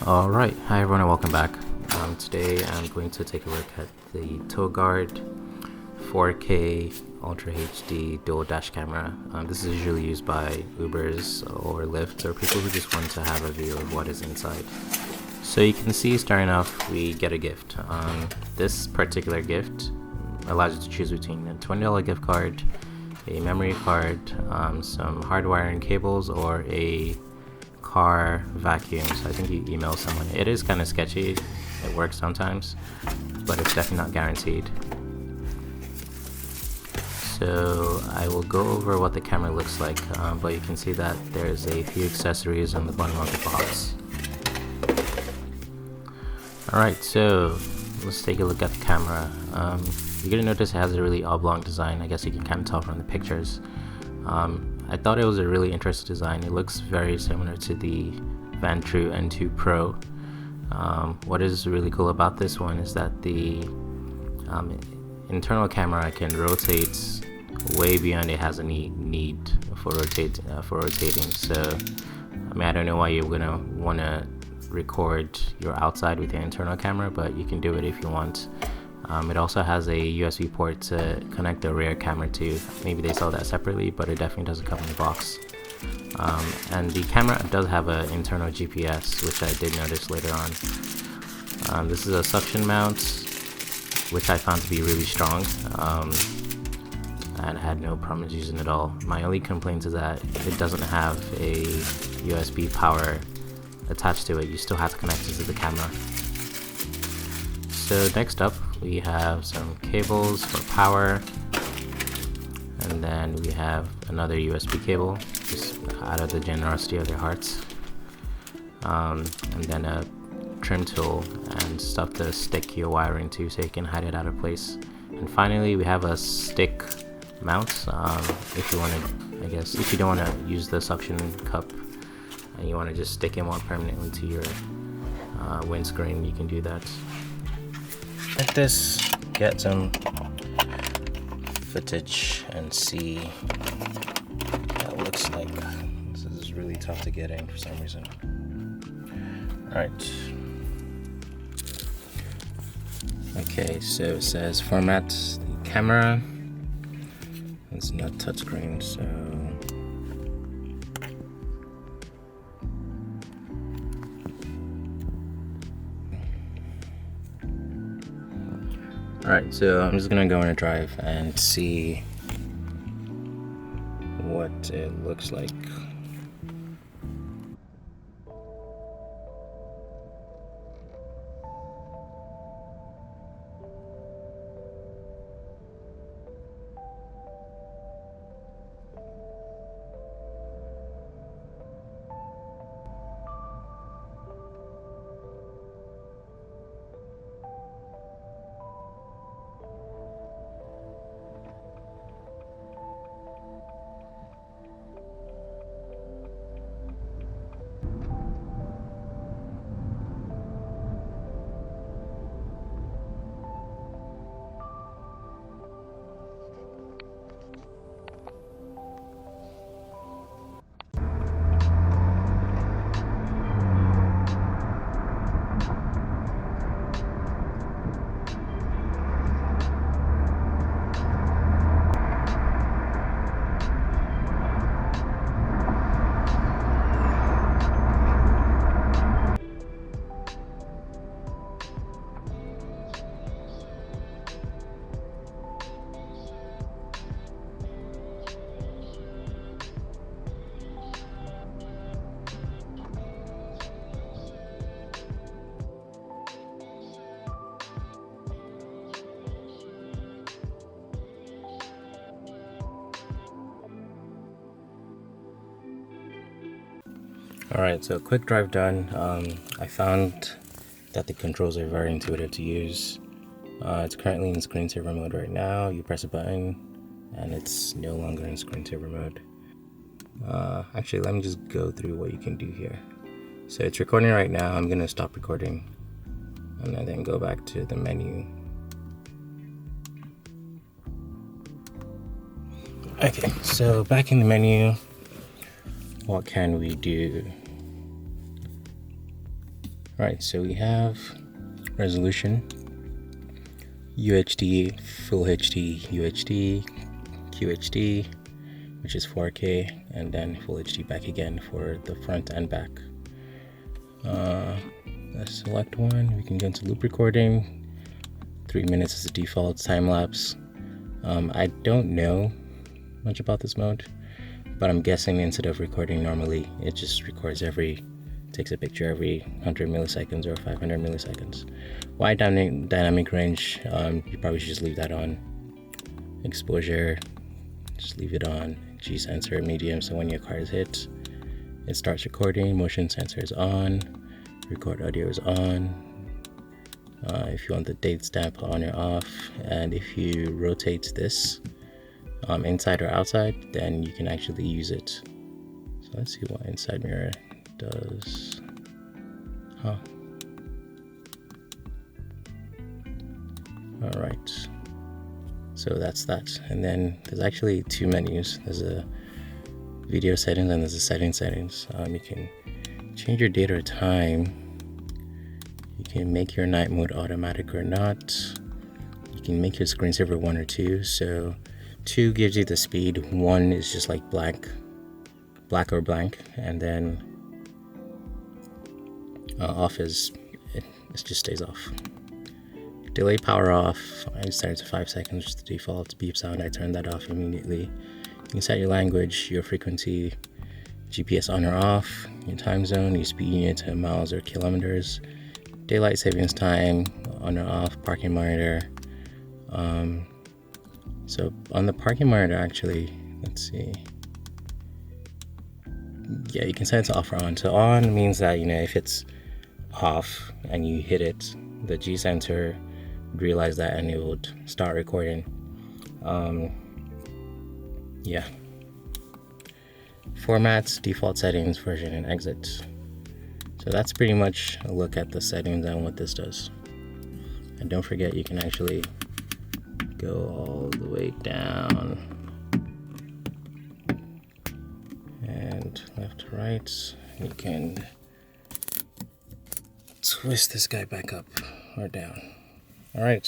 Alright, hi everyone and welcome back. Today I'm going to take a look at the Togaurd 4K Ultra HD dual dash camera. This is usually used by Ubers or Lyft or people who just want to have a view of what is inside. So you can see starting off we get a gift. This particular gift allows you to choose between a $20 gift card, a memory card, some hard wiring cables, or a car vacuum. So I think you email someone. It is kind of sketchy. It works sometimes, but it's definitely not guaranteed. So I will go over what the camera looks like, but you can see that there's a few accessories on the bottom of the box. Alright, so let's take a look at the camera. You're gonna notice it has a really oblong design. I guess you can kind of tell from the pictures. I thought it was a really interesting design. It looks very similar to the Vantrue N2 Pro. What is really cool about this one is that the internal camera can rotate way beyond it has any need for rotating. So, I mean, I don't know why you're gonna want to record your outside with your internal camera, but you can do it if you want. It also has a USB port to connect the rear camera to. Maybe they sell that separately, but it definitely doesn't come in the box. And the camera does have an internal GPS, which I did notice later on. This is a suction mount, which I found to be really strong, and I had no problems using it at all. My only complaint is that it doesn't have a USB power attached to it. You still have to connect it to the camera. So next up, we have some cables for power, and then we have another USB cable, just out of the generosity of their hearts, and then a trim tool and stuff to stick your wiring to so you can hide it out of place. And finally, we have a stick mount. If you want to, I guess, if you don't want to use the suction cup and you want to just stick it more permanently to your windscreen, you can do that. Let this get some footage and see what it looks like. This is really tough to get in for some reason. Alright. Okay, so it says format the camera. It's not touchscreen, so alright, so I'm just gonna go on a drive and see what it looks like. Alright, so quick drive done. I found that the controls are very intuitive to use. It's currently in screensaver mode right now. You press a button and it's no longer in screensaver mode. Actually, let me just go through what you can do here. So it's recording right now. I'm gonna stop recording and then go back to the menu. Okay, so back in the menu, what can we do? Alright, so we have resolution, UHD, Full HD, UHD, QHD, which is 4K, and then Full HD back again for the front and back. Let's select one. We can go into loop recording. 3 minutes is the default time lapse. I don't know much about this mode, but I'm guessing instead of recording normally, it just records takes a picture every 100 milliseconds or 500 milliseconds. Wide dynamic range, you probably should just leave that on. Exposure, just leave it on. G sensor medium, so when your car is hit, it starts recording. Motion sensor is on. Record audio is on. If you want the date stamp on or off, and if you rotate this inside or outside, then you can actually use it. So let's see what inside mirror does. All right, so that's that. And then there's actually two menus. There's a video settings and there's a settings. You can change your date or time. You can make your night mode automatic or not. You can make your screensaver 1 or 2. So 2 gives you the speed, 1 is just like black or blank, and then off is it just stays off. Delay power off, I set it to 5 seconds, which is the default. Beep sound, I turn that off immediately. You can set your language, your frequency, GPS on or off, your time zone, your speed unit to miles or kilometers, daylight savings time on or off, parking monitor. So on the parking monitor, actually, let's see. Yeah, you can set it to off or on. So on means that, if it's off and you hit it, the G sensor would realize that and it would start recording. Yeah. Formats, default settings, version, and exit. So that's pretty much a look at the settings and what this does. And don't forget, you can actually go all the way down and left to right. You can twist this guy back up or down. All right.